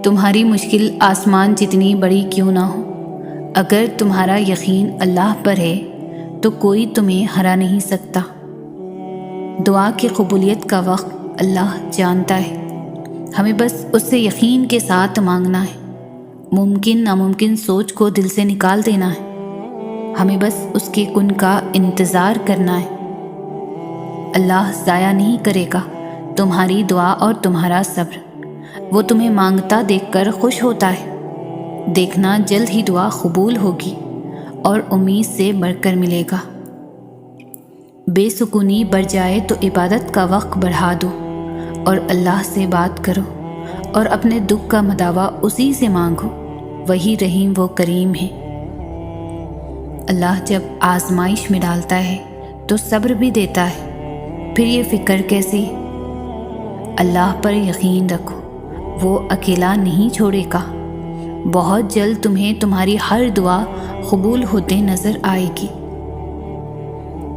تمہاری مشکل آسمان جتنی بڑی کیوں نہ ہو، اگر تمہارا یقین اللہ پر ہے تو کوئی تمہیں ہرا نہیں سکتا۔ دعا کی قبولیت کا وقت اللہ جانتا ہے، ہمیں بس اس سے یقین کے ساتھ مانگنا ہے، ممکن ناممکن سوچ کو دل سے نکال دینا ہے، ہمیں بس اس کے کن کا انتظار کرنا ہے۔ اللہ ضائع نہیں کرے گا تمہاری دعا اور تمہارا صبر، وہ تمہیں مانگتا دیکھ کر خوش ہوتا ہے۔ دیکھنا جلد ہی دعا قبول ہوگی اور امید سے بڑھ کر ملے گا۔ بے سکونی بڑھ جائے تو عبادت کا وقت بڑھا دو اور اللہ سے بات کرو اور اپنے دکھ کا مداوع اسی سے مانگو، وہی رحیم و کریم ہے۔ اللہ جب آزمائش میں ڈالتا ہے تو صبر بھی دیتا ہے، پھر یہ فکر کیسی؟ اللہ پر یقین رکھو، وہ اکیلا نہیں چھوڑے گا۔ بہت جلد تمہیں تمہاری ہر دعا قبول ہوتے نظر آئے گی۔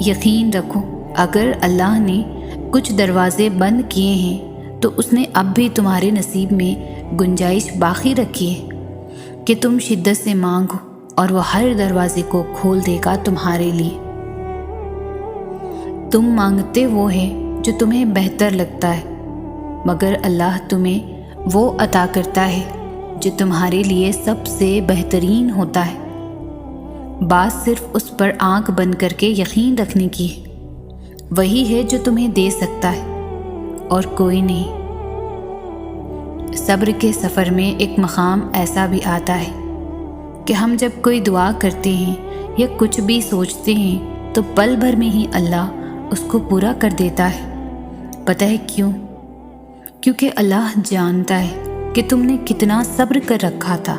یقین رکھو، اگر اللہ نے کچھ دروازے بند کیے ہیں تو اس نے اب بھی تمہارے نصیب میں گنجائش باقی رکھی ہے کہ تم شدت سے مانگو اور وہ ہر دروازے کو کھول دے گا تمہارے لیے۔ تم مانگتے وہ ہے جو تمہیں بہتر لگتا ہے، مگر اللہ تمہیں وہ عطا کرتا ہے جو تمہارے لیے سب سے بہترین ہوتا ہے۔ بات صرف اس پر آنکھ بند کر کے یقین رکھنے کی ہے، وہی ہے جو تمہیں دے سکتا ہے اور کوئی نہیں۔ صبر کے سفر میں ایک مقام ایسا بھی آتا ہے کہ ہم جب کوئی دعا کرتے ہیں یا کچھ بھی سوچتے ہیں تو پل بھر میں ہی اللہ اس کو پورا کر دیتا ہے۔ پتہ ہے کیوں؟ کیونکہ اللہ جانتا ہے کہ تم نے کتنا صبر کر رکھا تھا۔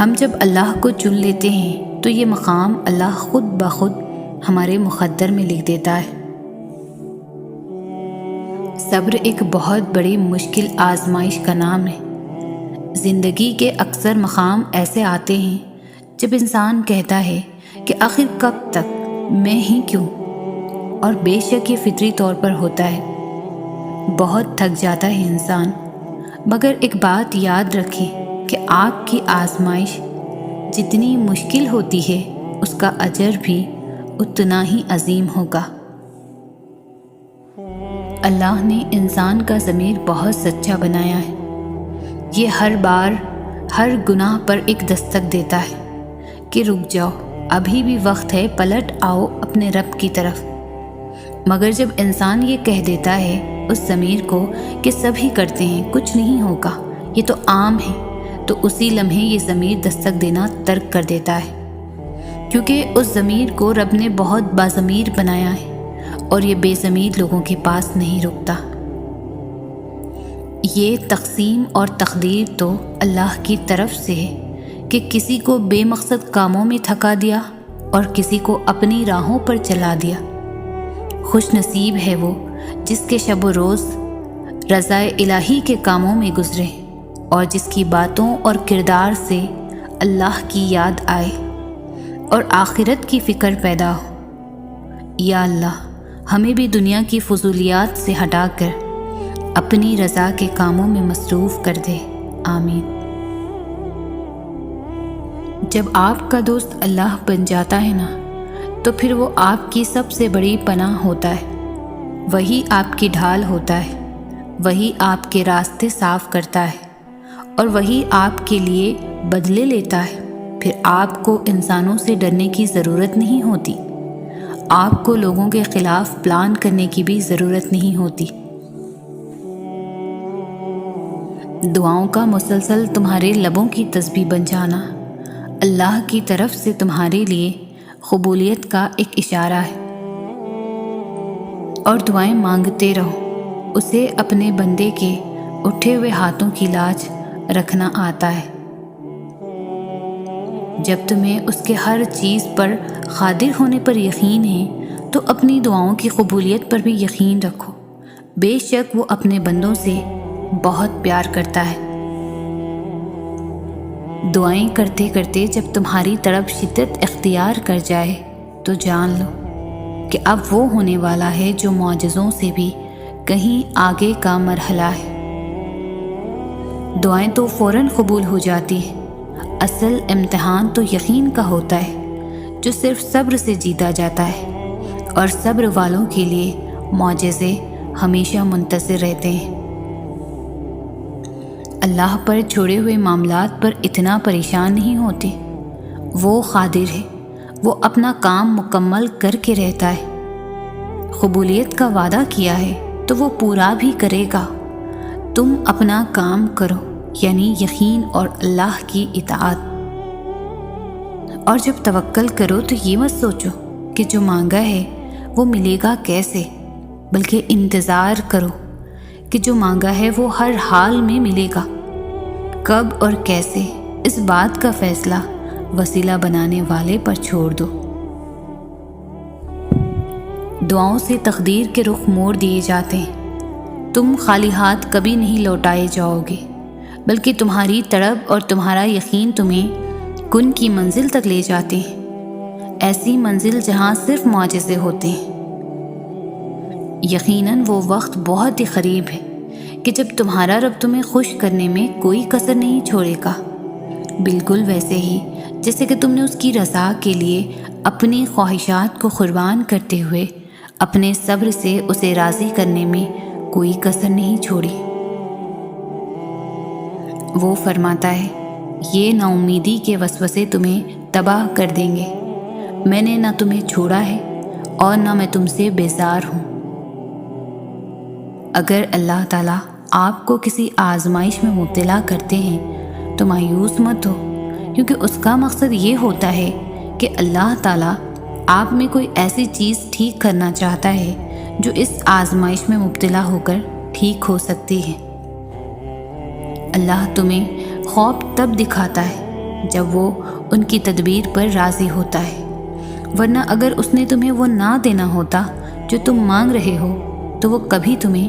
ہم جب اللہ کو چن لیتے ہیں تو یہ مقام اللہ خود بخود ہمارے مقدر میں لکھ دیتا ہے۔ صبر ایک بہت بڑی مشکل آزمائش کا نام ہے۔ زندگی کے اکثر مقام ایسے آتے ہیں جب انسان کہتا ہے کہ آخر کب تک، میں ہی کیوں؟ اور بے شک یہ فطری طور پر ہوتا ہے، بہت تھک جاتا ہے انسان۔ مگر ایک بات یاد رکھیں کہ آپ کی آزمائش جتنی مشکل ہوتی ہے اس کا اجر بھی اتنا ہی عظیم ہوگا۔ اللہ نے انسان کا ضمیر بہت سچا بنایا ہے، یہ ہر بار ہر گناہ پر ایک دستک دیتا ہے کہ رک جاؤ، ابھی بھی وقت ہے، پلٹ آؤ اپنے رب کی طرف۔ مگر جب انسان یہ کہہ دیتا ہے اس ضمیر کو کہ سب ہی کرتے ہیں، کچھ نہیں ہوگا، یہ تو عام ہے، تو اسی لمحے یہ ضمیر دستک دینا ترک کر دیتا ہے، کیونکہ اس ضمیر کو رب نے بہت باضمیر بنایا ہے اور یہ بے ضمیر لوگوں کے پاس نہیں رکتا۔ یہ تقسیم اور تقدیر تو اللہ کی طرف سے ہے کہ کسی کو بے مقصد کاموں میں تھکا دیا اور کسی کو اپنی راہوں پر چلا دیا۔ خوش نصیب ہے وہ جس کے شب و روز رضا الہی کے کاموں میں گزرے اور جس کی باتوں اور کردار سے اللہ کی یاد آئے اور آخرت کی فکر پیدا ہو۔ یا اللہ، ہمیں بھی دنیا کی فضولیات سے ہٹا کر اپنی رضا کے کاموں میں مصروف کر دے، آمین۔ جب آپ کا دوست اللہ بن جاتا ہے نا، تو پھر وہ آپ کی سب سے بڑی پناہ ہوتا ہے، وہی آپ کی ڈھال ہوتا ہے، وہی آپ کے راستے صاف کرتا ہے اور وہی آپ کے لیے بدلے لیتا ہے۔ پھر آپ کو انسانوں سے ڈرنے کی ضرورت نہیں ہوتی، آپ کو لوگوں کے خلاف پلان کرنے کی بھی ضرورت نہیں ہوتی۔ دعاؤں کا مسلسل تمہارے لبوں کی تسبیح بن جانا اللہ کی طرف سے تمہارے لیے قبولیت کا ایک اشارہ ہے۔ اور دعائیں مانگتے رہو، اسے اپنے بندے کے اٹھے ہوئے ہاتھوں کی لاج رکھنا آتا ہے۔ جب تمہیں اس کے ہر چیز پر قادر ہونے پر یقین ہے تو اپنی دعاؤں کی قبولیت پر بھی یقین رکھو، بے شک وہ اپنے بندوں سے بہت پیار کرتا ہے۔ دعائیں کرتے کرتے جب تمہاری طرف شدت اختیار کر جائے تو جان لو کہ اب وہ ہونے والا ہے جو معجزوں سے بھی کہیں آگے کا مرحلہ ہے۔ دعائیں تو فوراً قبول ہو جاتی ہیں، اصل امتحان تو یقین کا ہوتا ہے جو صرف صبر سے جیتا جاتا ہے، اور صبر والوں کے لیے معجزے ہمیشہ منتظر رہتے ہیں۔ اللہ پر چھوڑے ہوئے معاملات پر اتنا پریشان نہیں ہوتے، وہ قادر ہے، وہ اپنا کام مکمل کر کے رہتا ہے۔ قبولیت کا وعدہ کیا ہے تو وہ پورا بھی کرے گا۔ تم اپنا کام کرو، یعنی یقین اور اللہ کی اطاعت، اور جب توکل کرو تو یہ مت سوچو کہ جو مانگا ہے وہ ملے گا کیسے، بلکہ انتظار کرو کہ جو مانگا ہے وہ ہر حال میں ملے گا۔ کب اور کیسے، اس بات کا فیصلہ وسیلہ بنانے والے پر چھوڑ دو۔ دعاؤں سے تقدیر کے رخ موڑ دیے جاتے ہیں۔ تم خالی ہاتھ کبھی نہیں لوٹائے جاؤ گے، بلکہ تمہاری طلب اور تمہارا یقین تمہیں کن کی منزل تک لے جاتے ہیں، ایسی منزل جہاں صرف معجزے ہوتے ہیں۔ یقیناً وہ وقت بہت ہی قریب ہے کہ جب تمہارا رب تمہیں خوش کرنے میں کوئی کسر نہیں چھوڑے گا، بالکل ویسے ہی جیسے کہ تم نے اس کی رضا کے لیے اپنی خواہشات کو قربان کرتے ہوئے اپنے صبر سے اسے راضی کرنے میں کوئی کسر نہیں چھوڑی۔ وہ فرماتا ہے، یہ نا امیدی کے وسوسے تمہیں تباہ کر دیں گے، میں نے نہ تمہیں چھوڑا ہے اور نہ میں تم سے بیزار ہوں۔ اگر اللہ تعالیٰ آپ کو کسی آزمائش میں مبتلا کرتے ہیں تو مایوس مت ہو، کیونکہ اس کا مقصد یہ ہوتا ہے کہ اللہ تعالیٰ آپ میں کوئی ایسی چیز ٹھیک کرنا چاہتا ہے جو اس آزمائش میں مبتلا ہو کر ٹھیک ہو سکتی ہے۔ اللہ تمہیں خوف تب دکھاتا ہے جب وہ ان کی تدبیر پر راضی ہوتا ہے، ورنہ اگر اس نے تمہیں وہ نہ دینا ہوتا جو تم مانگ رہے ہو تو وہ کبھی تمہیں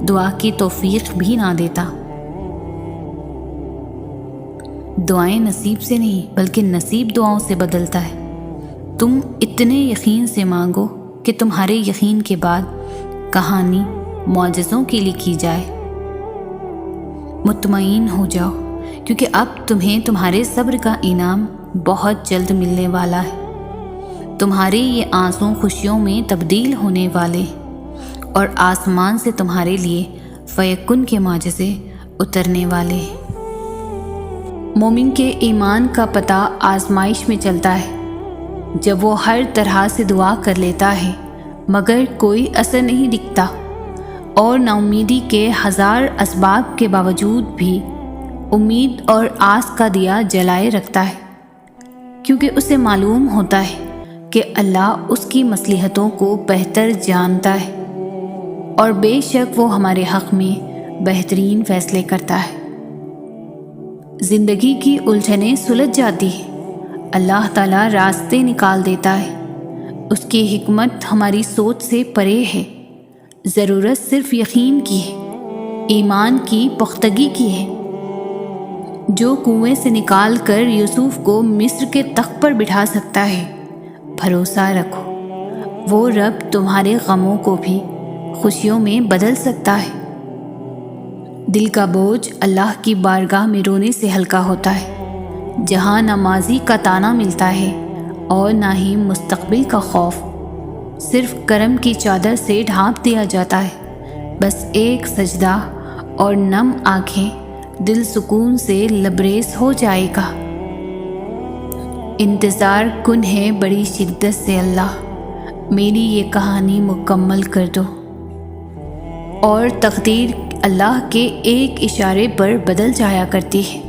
دعا کی توفیق بھی نہ دیتا۔ دعائیں نصیب سے نہیں بلکہ نصیب دعاؤں سے بدلتا ہے۔ تم اتنے یقین سے مانگو کہ تمہارے یقین کے بعد کہانی معجزوں کی لکھی جائے۔ مطمئن ہو جاؤ، کیونکہ اب تمہیں تمہارے صبر کا انعام بہت جلد ملنے والا ہے۔ تمہارے یہ آنسو خوشیوں میں تبدیل ہونے والے، اور آسمان سے تمہارے لیے فیکن کے معجزے اترنے والے ہیں۔ مومن کے ایمان کا پتہ آزمائش میں چلتا ہے۔ جب وہ ہر طرح سے دعا کر لیتا ہے مگر کوئی اثر نہیں دکھتا، اور نا امیدی کے ہزار اسباب کے باوجود بھی امید اور آس کا دیا جلائے رکھتا ہے، کیونکہ اسے معلوم ہوتا ہے کہ اللہ اس کی مصلحتوں کو بہتر جانتا ہے، اور بے شک وہ ہمارے حق میں بہترین فیصلے کرتا ہے۔ زندگی کی الجھنیں سلجھ جاتی ہیں، اللہ تعالیٰ راستے نکال دیتا ہے۔ اس کی حکمت ہماری سوچ سے پرے ہے۔ ضرورت صرف یقین کی ہے، ایمان کی پختگی کی ہے۔ جو کنویں سے نکال کر یوسف کو مصر کے تخت پر بٹھا سکتا ہے، بھروسہ رکھو وہ رب تمہارے غموں کو بھی خوشیوں میں بدل سکتا ہے۔ دل کا بوجھ اللہ کی بارگاہ میں رونے سے ہلکا ہوتا ہے، جہاں نہ ماضی کا تانا ملتا ہے اور نہ ہی مستقبل کا خوف، صرف کرم کی چادر سے ڈھانپ دیا جاتا ہے۔ بس ایک سجدہ اور نم آنکھیں، دل سکون سے لبریز ہو جائے گا۔ انتظار کن ہے بڑی شدت سے اللہ، میری یہ کہانی مکمل کر دو۔ اور تقدیر اللہ کے ایک اشارے پر بدل جایا کرتی ہے۔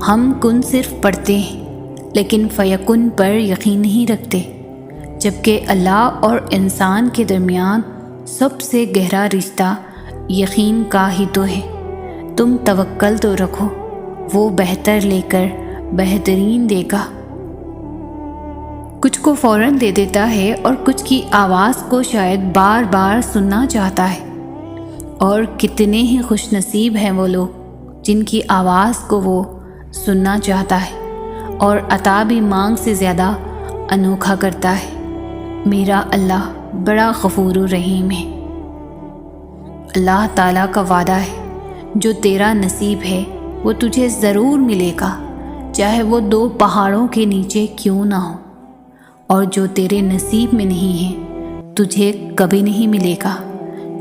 ہم کن صرف پڑھتے ہیں لیکن فیکن پر یقین نہیں رکھتے، جبکہ اللہ اور انسان کے درمیان سب سے گہرا رشتہ یقین کا ہی تو ہے۔ تم توکل تو رکھو، وہ بہتر لے کر بہترین دے گا۔ کچھ کو فوراً دے دیتا ہے اور کچھ کی آواز کو شاید بار بار سننا چاہتا ہے، اور کتنے ہی خوش نصیب ہیں وہ لوگ جن کی آواز کو وہ سننا چاہتا ہے اور عطا بھی مانگ سے زیادہ انوکھا کرتا ہے۔ میرا اللہ بڑا غفور و رحیم ہے۔ اللہ تعالیٰ کا وعدہ ہے جو تیرا نصیب ہے وہ تجھے ضرور ملے گا، چاہے وہ 2 پہاڑوں کے نیچے کیوں نہ ہو، اور جو تیرے نصیب میں نہیں ہے تجھے کبھی نہیں ملے گا،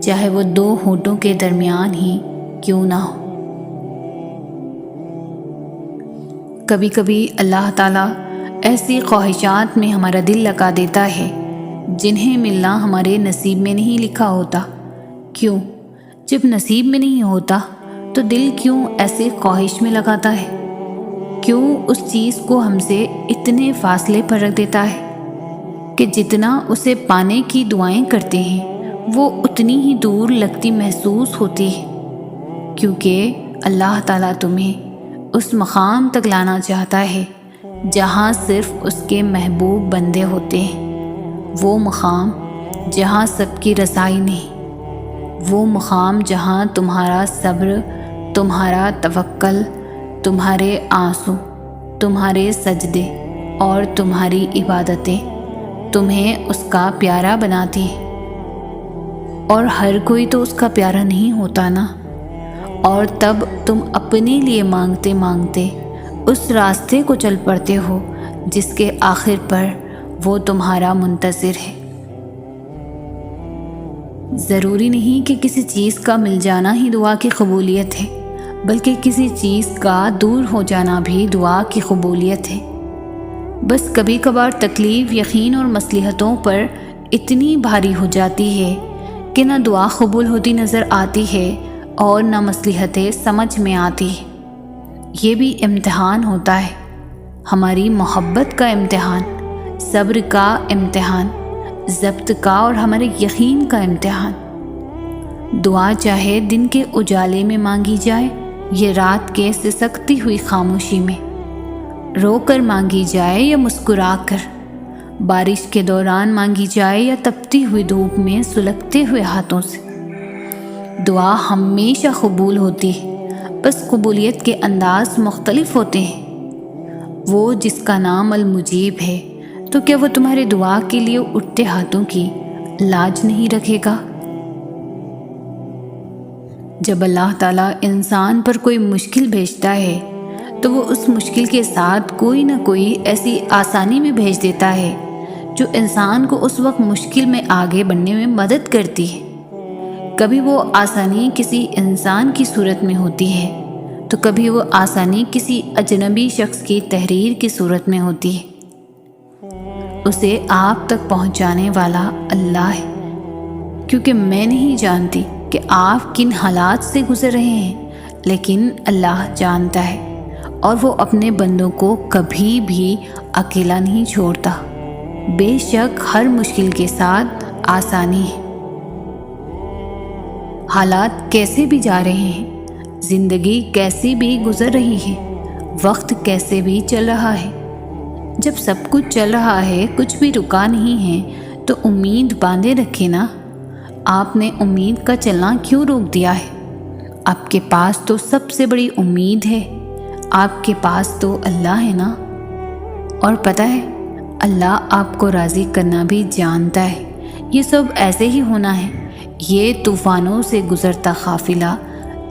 چاہے وہ 2 ہونٹوں کے درمیان ہی کیوں نہ ہو۔ کبھی کبھی اللہ تعالیٰ ایسی خواہشات میں ہمارا دل لگا دیتا ہے جنہیں ملنا ہمارے نصیب میں نہیں لکھا ہوتا۔ کیوں؟ جب نصیب میں نہیں ہوتا تو دل کیوں ایسے خواہش میں لگاتا ہے؟ کیوں اس چیز کو ہم سے اتنے فاصلے پر رکھ دیتا ہے کہ جتنا اسے پانے کی دعائیں کرتے ہیں وہ اتنی ہی دور لگتی محسوس ہوتی ہے؟ کیونکہ اللہ تعالیٰ تمہیں اس مقام تک لانا چاہتا ہے جہاں صرف اس کے محبوب بندے ہوتے ہیں، وہ مقام جہاں سب کی رسائی نہیں، وہ مقام جہاں تمہارا صبر، تمہارا توکل، تمہارے آنسو، تمہارے سجدے اور تمہاری عبادتیں تمہیں اس کا پیارا بناتی ہیں۔ اور ہر کوئی تو اس کا پیارا نہیں ہوتا نا، اور تب تم اپنے لیے مانگتے مانگتے اس راستے کو چل پڑتے ہو جس کے آخر پر وہ تمہارا منتظر ہے۔ ضروری نہیں کہ کسی چیز کا مل جانا ہی دعا کی قبولیت ہے، بلکہ کسی چیز کا دور ہو جانا بھی دعا کی قبولیت ہے۔ بس کبھی کبھار تکلیف، یقین اور مصلحتوں پر اتنی بھاری ہو جاتی ہے کہ نہ دعا قبول ہوتی نظر آتی ہے اور نہ مصلحتیں سمجھ میں آتی۔ یہ بھی امتحان ہوتا ہے، ہماری محبت کا امتحان، صبر کا امتحان، ضبط کا اور ہمارے یقین کا امتحان۔ دعا چاہے دن کے اجالے میں مانگی جائے یا رات کے سسکتی ہوئی خاموشی میں، رو کر مانگی جائے یا مسکرا کر، بارش کے دوران مانگی جائے یا تپتی ہوئی دھوپ میں سلگتے ہوئے ہاتھوں سے، دعا ہمیشہ قبول ہوتی ہے، بس قبولیت کے انداز مختلف ہوتے ہیں۔ وہ جس کا نام المجیب ہے تو کیا وہ تمہاری دعا کے لیے اٹھتے ہاتھوں کی لاج نہیں رکھے گا؟ جب اللہ تعالیٰ انسان پر کوئی مشکل بھیجتا ہے تو وہ اس مشکل کے ساتھ کوئی نہ کوئی ایسی آسانی میں بھیج دیتا ہے جو انسان کو اس وقت مشکل میں آگے بڑھنے میں مدد کرتی ہے۔ کبھی وہ آسانی کسی انسان کی صورت میں ہوتی ہے تو کبھی وہ آسانی کسی اجنبی شخص کی تحریر کی صورت میں ہوتی ہے۔ اسے آپ تک پہنچانے والا اللہ ہے، کیونکہ میں نہیں جانتی کہ آپ کن حالات سے گزر رہے ہیں، لیکن اللہ جانتا ہے، اور وہ اپنے بندوں کو کبھی بھی اکیلا نہیں چھوڑتا۔ بے شک ہر مشکل کے ساتھ آسانی ہے۔ حالات کیسے بھی جا رہے ہیں، زندگی کیسی بھی گزر رہی ہے، وقت کیسے بھی چل رہا ہے، جب سب کچھ چل رہا ہے، کچھ بھی رکا نہیں ہے، تو امید باندھے رکھے نا۔ آپ نے امید کا چلنا کیوں روک دیا ہے؟ آپ کے پاس تو سب سے بڑی امید ہے، آپ کے پاس تو اللہ ہے نا۔ اور پتہ ہے، اللہ آپ کو راضی کرنا بھی جانتا ہے۔ یہ سب ایسے ہی ہونا ہے۔ یہ طوفانوں سے گزرتا قافلہ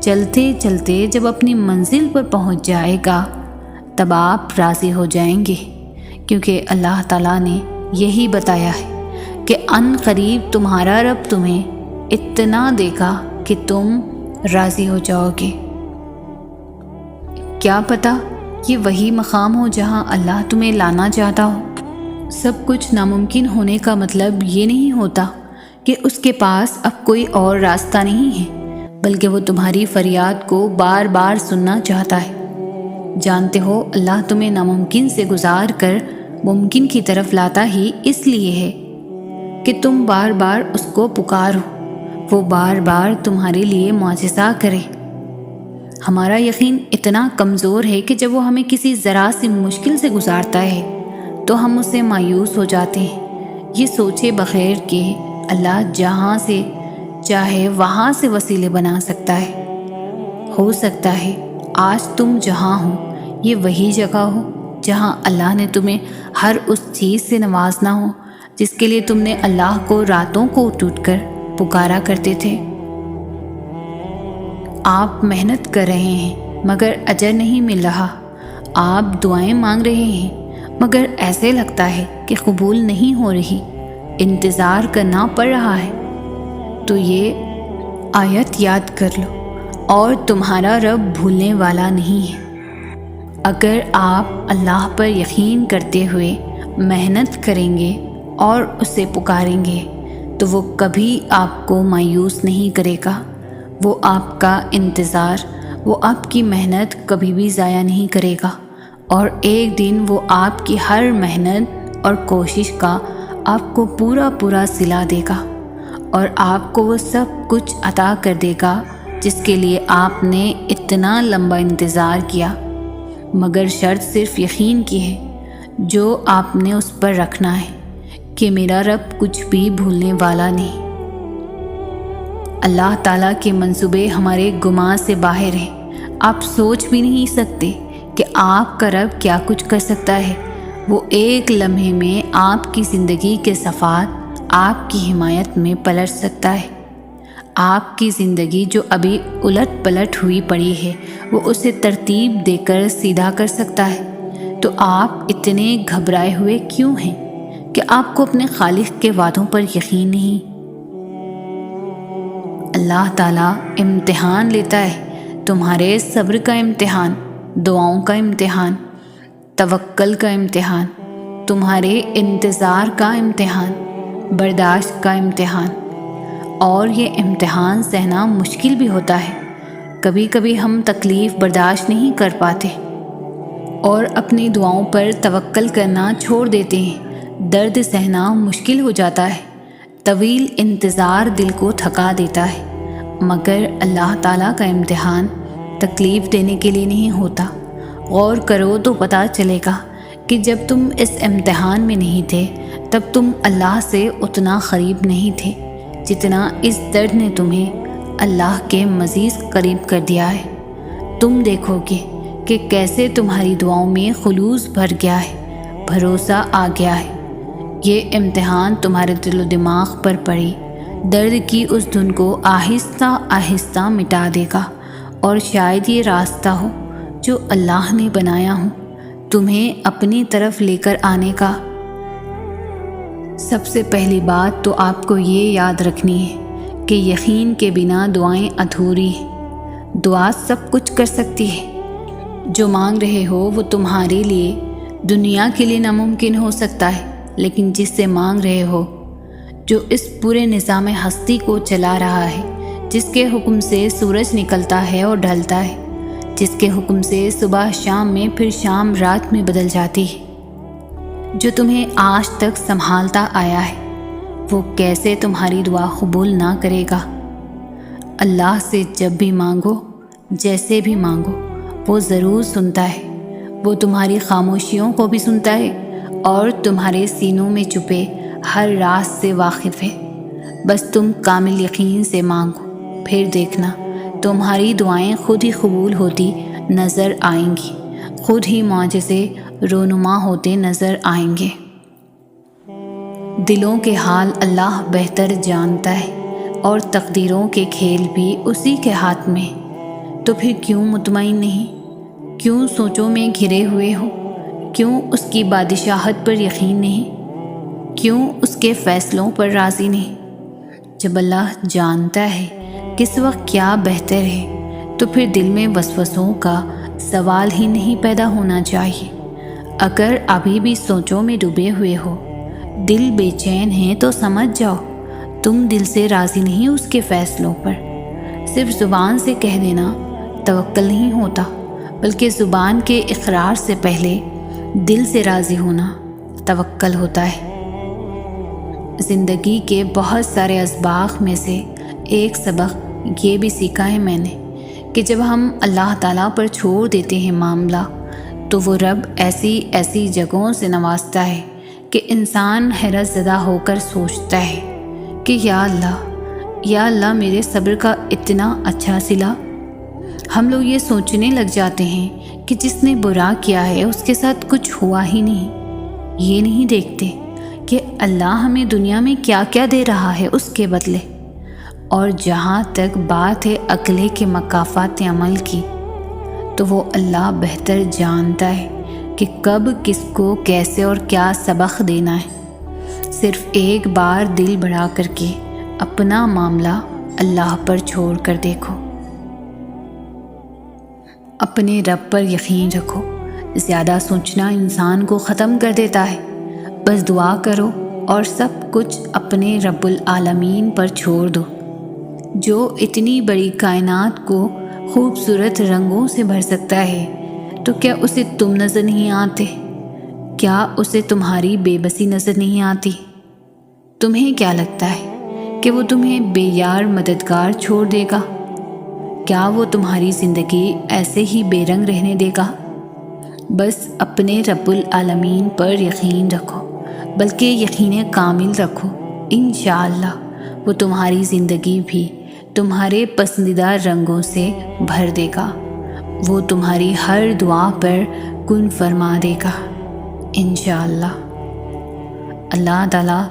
چلتے چلتے جب اپنی منزل پر پہنچ جائے گا تب آپ راضی ہو جائیں گے، کیونکہ اللہ تعالیٰ نے یہی بتایا ہے کہ ان قریب تمہارا رب تمہیں اتنا دے گا کہ تم راضی ہو جاؤ گے۔ کیا پتہ یہ وہی مقام ہو جہاں اللہ تمہیں لانا چاہتا ہو۔ سب کچھ ناممکن ہونے کا مطلب یہ نہیں ہوتا کہ اس کے پاس اب کوئی اور راستہ نہیں ہے، بلکہ وہ تمہاری فریاد کو بار بار سننا چاہتا ہے۔ جانتے ہو، اللہ تمہیں ناممکن سے گزار کر ممکن کی طرف لاتا ہی اس لیے ہے کہ تم بار بار اس کو پکارو، وہ بار بار تمہارے لیے معجزہ کرے۔ ہمارا یقین اتنا کمزور ہے کہ جب وہ ہمیں کسی ذرا سی مشکل سے گزارتا ہے تو ہم اس سے مایوس ہو جاتے ہیں، یہ سوچے بغیر کہ اللہ جہاں سے چاہے وہاں سے وسیلے بنا سکتا ہے۔ ہو سکتا ہے آج تم جہاں ہو یہ وہی جگہ ہو جہاں اللہ نے تمہیں ہر اس چیز سے نوازنا ہو جس کے لیے تم نے اللہ کو راتوں کو اٹھ اٹھ کر پکارا کرتے تھے۔ آپ محنت کر رہے ہیں مگر اجر نہیں مل رہا، آپ دعائیں مانگ رہے ہیں مگر ایسے لگتا ہے کہ قبول نہیں ہو رہی، انتظار کرنا پڑ رہا ہے، تو یہ آیت یاد کر لو، اور تمہارا رب بھولنے والا نہیں ہے۔ اگر آپ اللہ پر یقین کرتے ہوئے محنت کریں گے اور اسے پکاریں گے تو وہ کبھی آپ کو مایوس نہیں کرے گا، وہ آپ کا انتظار، وہ آپ کی محنت کبھی بھی ضائع نہیں کرے گا، اور ایک دن وہ آپ کی ہر محنت اور کوشش کا آپ کو پورا صلہ دے گا، اور آپ کو وہ سب کچھ عطا کر دے گا جس کے لیے آپ نے اتنا لمبا انتظار کیا، مگر شرط صرف یقین کی ہے جو آپ نے اس پر رکھنا ہے کہ میرا رب کچھ بھی بھولنے والا نہیں۔ اللہ تعالیٰ کے منصوبے ہمارے گمان سے باہر ہیں، آپ سوچ بھی نہیں سکتے کہ آپ کا رب کیا کچھ کر سکتا ہے۔ وہ ایک لمحے میں آپ کی زندگی کے صفحات آپ کی حمایت میں پلٹ سکتا ہے۔ آپ کی زندگی جو ابھی الٹ پلٹ ہوئی پڑی ہے وہ اسے ترتیب دے کر سیدھا کر سکتا ہے۔ تو آپ اتنے گھبرائے ہوئے کیوں ہیں کہ آپ کو اپنے خالق کے وعدوں پر یقین نہیں؟ اللہ تعالیٰ امتحان لیتا ہے، تمہارے صبر کا امتحان، دعاؤں کا امتحان، توکل کا امتحان، تمہارے انتظار کا امتحان، برداشت کا امتحان، اور یہ امتحان سہنا مشکل بھی ہوتا ہے۔ کبھی کبھی ہم تکلیف برداشت نہیں کر پاتے اور اپنی دعاؤں پر توکل کرنا چھوڑ دیتے ہیں، درد سہنا مشکل ہو جاتا ہے، طویل انتظار دل کو تھکا دیتا ہے، مگر اللہ تعالیٰ کا امتحان تکلیف دینے کے لیے نہیں ہوتا۔ غور کرو تو پتہ چلے گا کہ جب تم اس امتحان میں نہیں تھے تب تم اللہ سے اتنا قریب نہیں تھے جتنا اس درد نے تمہیں اللہ کے مزید قریب کر دیا ہے۔ تم دیکھو گے کہ کیسے تمہاری دعاؤں میں خلوص بھر گیا ہے، بھروسہ آ گیا ہے۔ یہ امتحان تمہارے دل و دماغ پر پڑی درد کی اس دھن کو آہستہ آہستہ مٹا دے گا، اور شاید یہ راستہ ہو جو اللہ نے بنایا ہو تمہیں اپنی طرف لے کر آنے کا۔ سب سے پہلی بات تو آپ کو یہ یاد رکھنی ہے کہ یقین کے بنا دعائیں ادھوری ہیں۔ دعا سب کچھ کر سکتی ہے، جو مانگ رہے ہو وہ تمہارے لیے دنیا کے لیے ناممکن ہو سکتا ہے، لیکن جس سے مانگ رہے ہو، جو اس پورے نظام ہستی کو چلا رہا ہے، جس کے حکم سے سورج نکلتا ہے اور ڈھلتا ہے، جس کے حکم سے صبح شام میں پھر شام رات میں بدل جاتی ہے، جو تمہیں آج تک سنبھالتا آیا ہے، وہ کیسے تمہاری دعا قبول نہ کرے گا؟ اللہ سے جب بھی مانگو، جیسے بھی مانگو، وہ ضرور سنتا ہے۔ وہ تمہاری خاموشیوں کو بھی سنتا ہے اور تمہارے سینوں میں چھپے ہر راز سے واقف ہے۔ بس تم کامل یقین سے مانگو، پھر دیکھنا تمہاری دعائیں خود ہی قبول ہوتی نظر آئیں گی، خود ہی معجزے رونما ہوتے نظر آئیں گے۔ دلوں کے حال اللہ بہتر جانتا ہے، اور تقدیروں کے کھیل بھی اسی کے ہاتھ میں۔ تو پھر کیوں مطمئن نہیں؟ کیوں سوچوں میں گھرے ہوئے ہو؟ کیوں اس کی بادشاہت پر یقین نہیں؟ کیوں اس کے فیصلوں پر راضی نہیں؟ جب اللہ جانتا ہے کس وقت کیا بہتر ہے تو پھر دل میں وسوسوں کا سوال ہی نہیں پیدا ہونا چاہیے۔ اگر ابھی بھی سوچوں میں ڈوبے ہوئے ہو، دل بے چین ہے، تو سمجھ جاؤ تم دل سے راضی نہیں اس کے فیصلوں پر۔ صرف زبان سے کہہ دینا توکل نہیں ہوتا، بلکہ زبان کے اقرار سے پہلے دل سے راضی ہونا توکل ہوتا ہے۔ زندگی کے بہت سارے اسباق میں سے ایک سبق یہ بھی سیکھا ہے میں نے کہ جب ہم اللہ تعالیٰ پر چھوڑ دیتے ہیں معاملہ، تو وہ رب ایسی جگہوں سے نوازتا ہے کہ انسان حیرت زدہ ہو کر سوچتا ہے کہ یا اللہ میرے صبر کا اتنا اچھا صلہ۔ ہم لوگ یہ سوچنے لگ جاتے ہیں کہ جس نے برا کیا ہے اس کے ساتھ کچھ ہوا ہی نہیں۔ یہ نہیں دیکھتے کہ اللہ ہمیں دنیا میں کیا کیا دے رہا ہے اس کے بدلے۔ اور جہاں تک بات ہے اگلے کے مکافات عمل کی، تو وہ اللہ بہتر جانتا ہے کہ کب کس کو کیسے اور کیا سبق دینا ہے۔ صرف ایک بار دل بڑھا کر کے اپنا معاملہ اللہ پر چھوڑ کر دیکھو، اپنے رب پر یقین رکھو۔ زیادہ سوچنا انسان کو ختم کر دیتا ہے۔ بس دعا کرو اور سب کچھ اپنے رب العالمین پر چھوڑ دو، جو اتنی بڑی کائنات کو خوبصورت رنگوں سے بھر سکتا ہے۔ تو کیا اسے تم نظر نہیں آتے؟ کیا اسے تمہاری بے بسی نظر نہیں آتی؟ تمہیں کیا لگتا ہے کہ وہ تمہیں بے یار مددگار چھوڑ دے گا؟ کیا وہ تمہاری زندگی ایسے ہی بے رنگ رہنے دے گا؟ بس اپنے رب العالمین پر یقین رکھو، بلکہ یقین کامل رکھو۔ انشاءاللہ وہ تمہاری زندگی بھی تمہارے پسندیدہ رنگوں سے بھر دے گا۔ وہ تمہاری ہر دعا پر کن فرما دے گا انشاءاللہ۔ اللہ تعالیٰ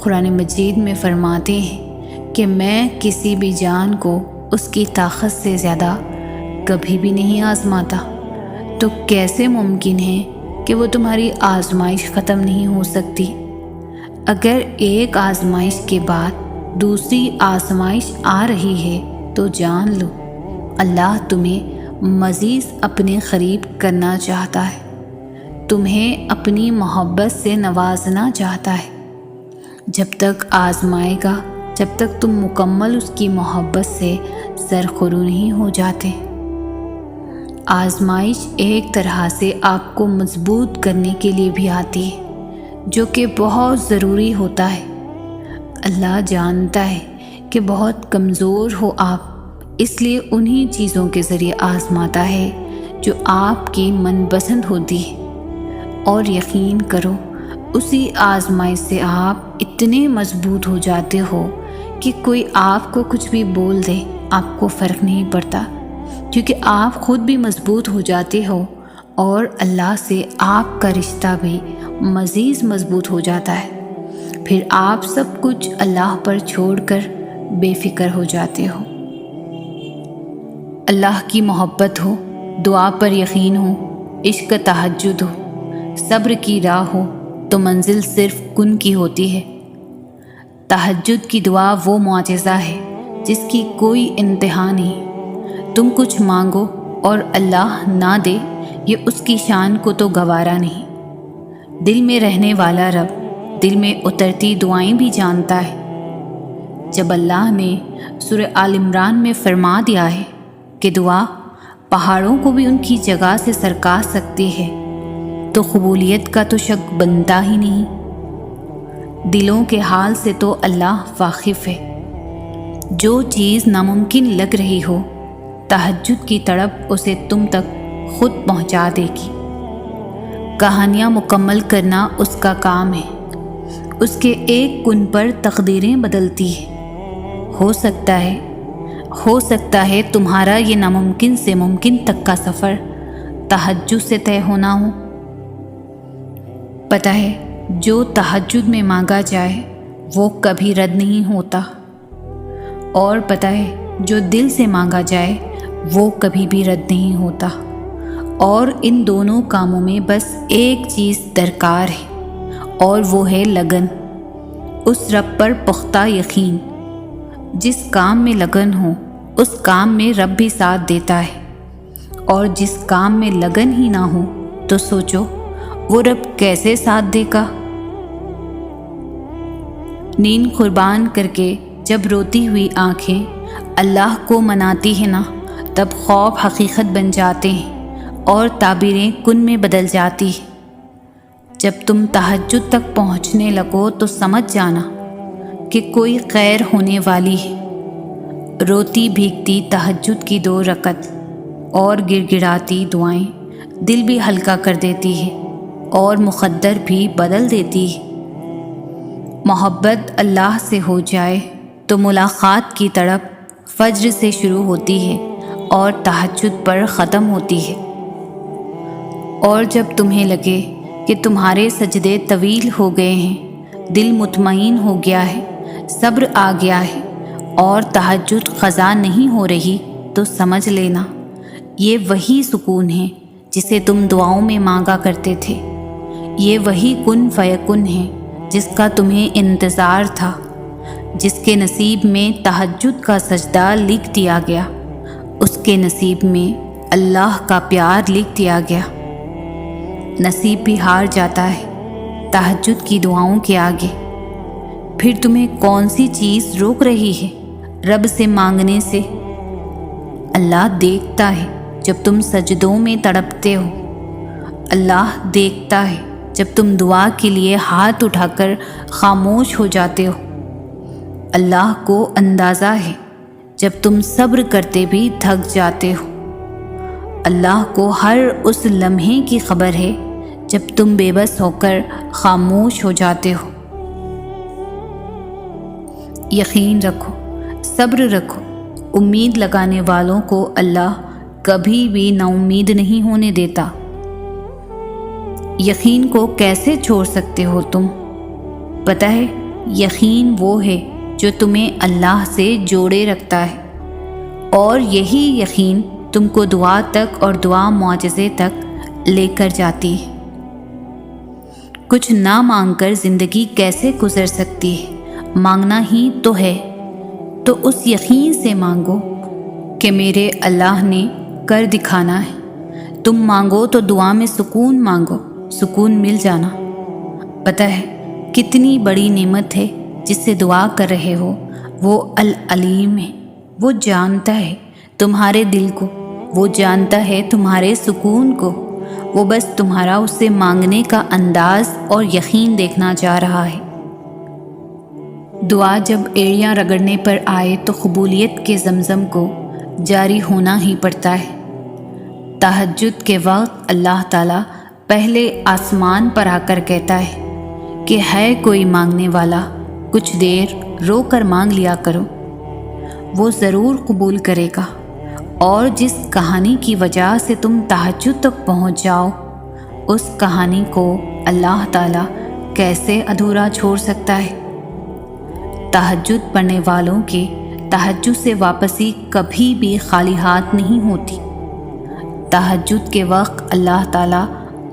قرآن مجید میں فرماتے ہیں کہ میں کسی بھی جان کو اس کی طاقت سے زیادہ کبھی بھی نہیں آزماتا۔ تو کیسے ممکن ہے کہ وہ تمہاری آزمائش ختم نہیں ہو سکتی؟ اگر ایک آزمائش کے بعد دوسری آزمائش آ رہی ہے تو جان لو اللہ تمہیں مزید اپنے قریب کرنا چاہتا ہے، تمہیں اپنی محبت سے نوازنا چاہتا ہے۔ جب تک آزمائے گا، جب تک تم مکمل اس کی محبت سے سرخرو نہیں ہو جاتے۔ آزمائش ایک طرح سے آپ کو مضبوط کرنے کے لیے بھی آتی ہے، جو کہ بہت ضروری ہوتا ہے۔ اللہ جانتا ہے کہ بہت کمزور ہو آپ، اس لیے انہی چیزوں کے ذریعے آزماتا ہے جو آپ کی من پسند ہوتی ہے۔ اور یقین کرو اسی آزمائش سے آپ اتنے مضبوط ہو جاتے ہو کہ کوئی آپ کو کچھ بھی بول دے آپ کو فرق نہیں پڑتا، کیونکہ آپ خود بھی مضبوط ہو جاتے ہو اور اللہ سے آپ کا رشتہ بھی مزید مضبوط ہو جاتا ہے۔ پھر آپ سب کچھ اللہ پر چھوڑ کر بے فکر ہو جاتے ہو۔ اللہ کی محبت ہو، دعا پر یقین ہو، عشق تہجد ہو، صبر کی راہ ہو تو منزل صرف کن کی ہوتی ہے۔ تہجد کی دعا وہ معجزہ ہے جس کی کوئی انتہا نہیں۔ تم کچھ مانگو اور اللہ نہ دے، یہ اس کی شان کو تو گوارا نہیں۔ دل میں رہنے والا رب دل میں اترتی دعائیں بھی جانتا ہے۔ جب اللہ نے سورہ آل عمران میں فرما دیا ہے کہ دعا پہاڑوں کو بھی ان کی جگہ سے سرکا سکتی ہے، تو قبولیت کا تو شک بنتا ہی نہیں۔ دلوں کے حال سے تو اللہ واقف ہے۔ جو چیز ناممکن لگ رہی ہو، تہجد کی تڑپ اسے تم تک خود پہنچا دے گی۔ کہانیاں مکمل کرنا اس کا کام ہے، اس کے ایک کن پر تقدیریں بدلتی ہیں۔ ہو سکتا ہے تمہارا یہ ناممکن سے ممکن تک کا سفر تہجد سے طے ہونا ہو۔ پتہ ہے جو تہجد میں مانگا جائے وہ کبھی رد نہیں ہوتا، اور پتہ ہے جو دل سے مانگا جائے وہ کبھی بھی رد نہیں ہوتا۔ اور ان دونوں کاموں میں بس ایک چیز درکار ہے، اور وہ ہے لگن، اس رب پر پختہ یقین۔ جس کام میں لگن ہو اس کام میں رب بھی ساتھ دیتا ہے، اور جس کام میں لگن ہی نہ ہو تو سوچو وہ رب کیسے ساتھ دے گا۔ نیند قربان کر کے جب روتی ہوئی آنکھیں اللہ کو مناتی ہیں نا، تب خواب حقیقت بن جاتے ہیں اور تعبیریں کن میں بدل جاتی ہیں۔ جب تم تہجد تک پہنچنے لگو تو سمجھ جانا کہ کوئی خیر ہونے والی ہے۔ روتی بھیگتی تہجد کی 2 رکعت اور گڑ گڑاتی دعائیں دل بھی ہلکا کر دیتی ہے اور مقدر بھی بدل دیتی ہے۔ محبت اللہ سے ہو جائے تو ملاقات کی تڑپ فجر سے شروع ہوتی ہے اور تہجد پر ختم ہوتی ہے۔ اور جب تمہیں لگے کہ تمہارے سجدے طویل ہو گئے ہیں، دل مطمئن ہو گیا ہے، صبر آ گیا ہے اور تہجد قضا نہیں ہو رہی، تو سمجھ لینا یہ وہی سکون ہے جسے تم دعاؤں میں مانگا کرتے تھے۔ یہ وہی کن فیکن ہے جس کا تمہیں انتظار تھا، جس کے نصیب میں تہجد کا سجدہ لکھ دیا گیا، اس کے نصیب میں اللہ کا پیار لکھ دیا گیا۔ نصیب بھی ہار جاتا ہے تہجد کی دعاؤں کے آگے۔ پھر تمہیں کون سی چیز روک رہی ہے رب سے مانگنے سے؟ اللہ دیکھتا ہے جب تم سجدوں میں تڑپتے ہو، اللہ دیکھتا ہے جب تم دعا کے لیے ہاتھ اٹھا کر خاموش ہو جاتے ہو، اللہ کو اندازہ ہے جب تم صبر کرتے بھی تھک جاتے ہو، اللہ کو ہر اس لمحے کی خبر ہے جب تم بے بس ہو کر خاموش ہو جاتے ہو۔ یقین رکھو، صبر رکھو، امید لگانے والوں کو اللہ کبھی بھی نا امید نہیں ہونے دیتا۔ یقین کو کیسے چھوڑ سکتے ہو تم؟ پتہ ہے یقین وہ ہے جو تمہیں اللہ سے جوڑے رکھتا ہے، اور یہی یقین تم کو دعا تک اور دعا معجزے تک لے کر جاتی ہے۔ کچھ نہ مانگ کر زندگی کیسے گزر سکتی ہے؟ مانگنا ہی تو ہے، تو اس یقین سے مانگو کہ میرے اللہ نے کر دکھانا ہے۔ تم مانگو تو دعا میں سکون مانگو، سکون مل جانا۔ پتہ ہے کتنی بڑی نعمت ہے جس سے دعا کر رہے ہو، وہ العلیم ہے، وہ جانتا ہے تمہارے دل کو، وہ جانتا ہے تمہارے سکون کو، وہ بس تمہارا اس سے مانگنے کا انداز اور یقین دیکھنا چاہ رہا ہے۔ دعا جب ایڑیاں رگڑنے پر آئے تو قبولیت کے زمزم کو جاری ہونا ہی پڑتا ہے۔ تہجد کے وقت اللہ تعالیٰ پہلے آسمان پر آ کر کہتا ہے کہ ہے کوئی مانگنے والا، کچھ دیر رو کر مانگ لیا کرو، وہ ضرور قبول کرے گا۔ اور جس کہانی کی وجہ سے تم تہجد تک پہنچ جاؤ، اس کہانی کو اللہ تعالیٰ کیسے ادھورا چھوڑ سکتا ہے؟ تہجد پڑھنے والوں کے تہجد سے واپسی کبھی بھی خالی ہاتھ نہیں ہوتی۔ تہجد کے وقت اللہ تعالیٰ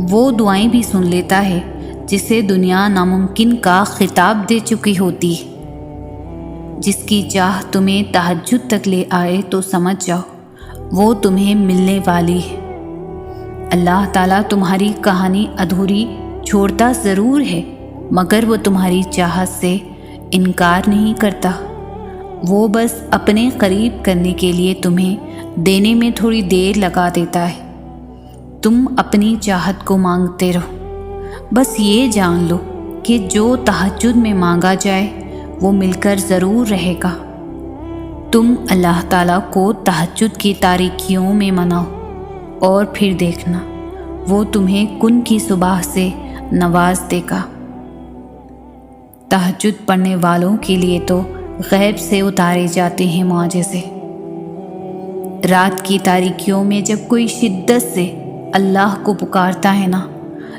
وہ دعائیں بھی سن لیتا ہے جسے دنیا ناممکن کا خطاب دے چکی ہوتی ہے۔ جس کی چاہ تمہیں تہجد تک لے آئے تو سمجھ جاؤ وہ تمہیں ملنے والی ہے۔ اللہ تعالیٰ تمہاری کہانی ادھوری چھوڑتا ضرور ہے، مگر وہ تمہاری چاہت سے انکار نہیں کرتا۔ وہ بس اپنے قریب کرنے کے لیے تمہیں دینے میں تھوڑی دیر لگا دیتا ہے۔ تم اپنی چاہت کو مانگتے رہو، بس یہ جان لو کہ جو تہجد میں مانگا جائے وہ مل کر ضرور رہے گا۔ تم اللہ تعالیٰ کو تہجد کی تاریکیوں میں مناؤ اور پھر دیکھنا وہ تمہیں کن کی صبح سے نواز دے گا۔ تہجد پڑھنے والوں کے لیے تو غیب سے اتارے جاتے ہیں معجزے۔ رات کی تاریکیوں میں جب کوئی شدت سے اللہ کو پکارتا ہے نا،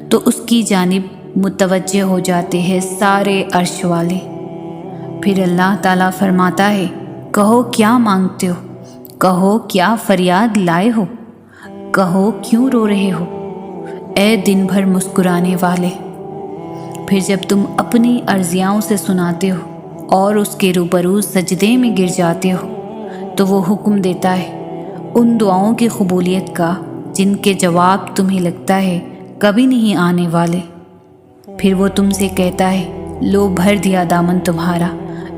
تو اس کی جانب متوجہ ہو جاتے ہیں سارے عرش والے۔ پھر اللہ تعالیٰ فرماتا ہے، کہو کیا مانگتے ہو، کہو کیا فریاد لائے ہو، کہو کیوں رو رہے ہو، اے دن بھر مسکرانے والے۔ پھر جب تم اپنی عرضیاں سے سناتے ہو اور اس کے روبرو سجدے میں گر جاتے ہو، تو وہ حکم دیتا ہے ان دعاؤں کی قبولیت کا جن کے جواب تمہیں لگتا ہے کبھی نہیں آنے والے۔ پھر وہ تم سے کہتا ہے، لو بھر دیا دامن تمہارا،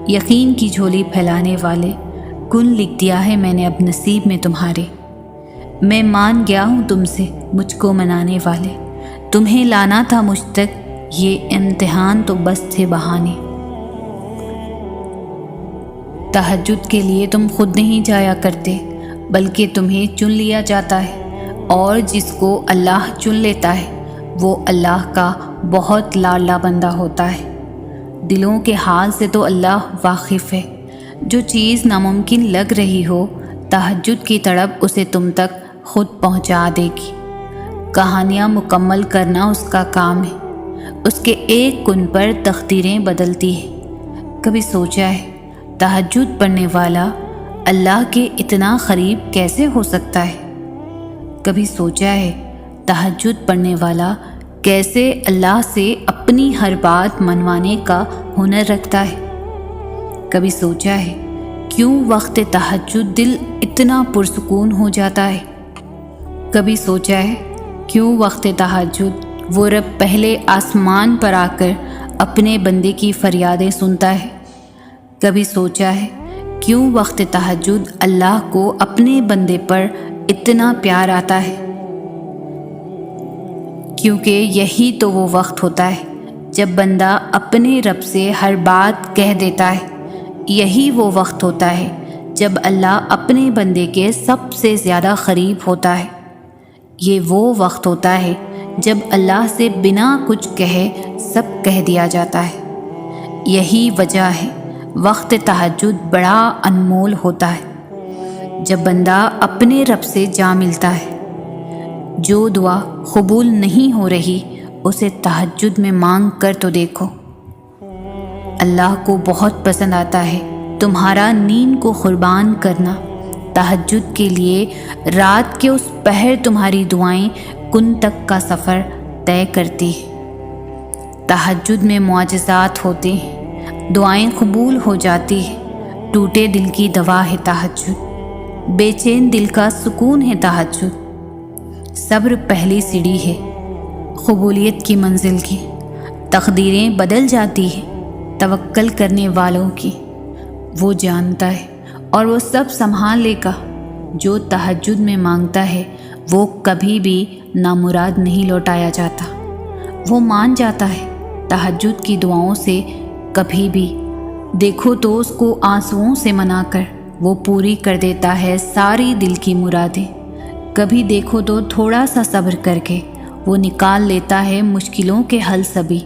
یقین کی جھولی پھیلانے والے، کن لکھ دیا ہے میں نے اب نصیب میں تمہارے۔ میں مان گیا ہوں تم سے مجھ کو منانے والے، تمہیں لانا تھا مجھ تک، یہ امتحان تو بس تھے بہانے۔ تہجد کے لیے تم خود نہیں جایا کرتے، بلکہ تمہیں چن لیا جاتا ہے، اور جس کو اللہ چن لیتا ہے وہ اللہ کا بہت لاڈلا بندہ ہوتا ہے۔ دلوں کے حال سے تو اللہ واقف ہے۔ جو چیز ناممکن لگ رہی ہو تہجد کی تڑپ اسے تم تک خود پہنچا دے گی۔ کہانیاں مکمل کرنا اس کا کام ہے، اس کے ایک کن پر تقدیریں بدلتی ہیں۔ کبھی سوچا ہے تہجد پڑھنے والا اللہ کے اتنا قریب کیسے ہو سکتا ہے؟ کبھی سوچا ہے تہجد پڑھنے والا کیسے اللہ سے اپنی ہر بات منوانے کا ہنر رکھتا ہے؟ کبھی سوچا ہے کیوں وقت تہجد دل اتنا پرسکون ہو جاتا ہے؟ کبھی سوچا ہے کیوں وقت تہجد وہ رب پہلے آسمان پر آ کر اپنے بندے کی فریادیں سنتا ہے؟ کبھی سوچا ہے کیوں وقت تہجد اللہ کو اپنے بندے پر اتنا پیار آتا ہے؟ کیونکہ یہی تو وہ وقت ہوتا ہے جب بندہ اپنے رب سے ہر بات کہہ دیتا ہے۔ یہی وہ وقت ہوتا ہے جب اللہ اپنے بندے کے سب سے زیادہ قریب ہوتا ہے۔ یہ وہ وقت ہوتا ہے جب اللہ سے بنا کچھ کہے سب کہہ دیا جاتا ہے۔ یہی وجہ ہے وقت تہجد بڑا انمول ہوتا ہے، جب بندہ اپنے رب سے جا ملتا ہے۔ جو دعا قبول نہیں ہو رہی اسے تہجد میں مانگ کر تو دیکھو۔ اللہ کو بہت پسند آتا ہے تمہارا نیند کو قربان کرنا۔ تہجد کے لیے رات کے اس پہر تمہاری دعائیں کن تک کا سفر طے کرتی ہے۔ تہجد میں معجزات ہوتے ہیں، دعائیں قبول ہو جاتی ہیں۔ ٹوٹے دل کی دوا ہے تہجد، بے چین دل کا سکون ہے تہجد۔ صبر پہلی سیڑھی ہے قبولیت کی منزل کی، تقدیریں بدل جاتی ہیں توکل کرنے والوں کی۔ وہ جانتا ہے اور وہ سب سنبھال لے گا۔ جو تہجد میں مانگتا ہے وہ کبھی بھی نامراد نہیں لوٹایا جاتا، وہ مان جاتا ہے تہجد کی دعاؤں سے کبھی بھی۔ دیکھو تو اس کو آنسوؤں سے منا کر وہ پوری کر دیتا ہے ساری دل کی مرادیں۔ کبھی دیکھو تو تھوڑا سا صبر کر کے وہ نکال لیتا ہے مشکلوں کے حل سبھی۔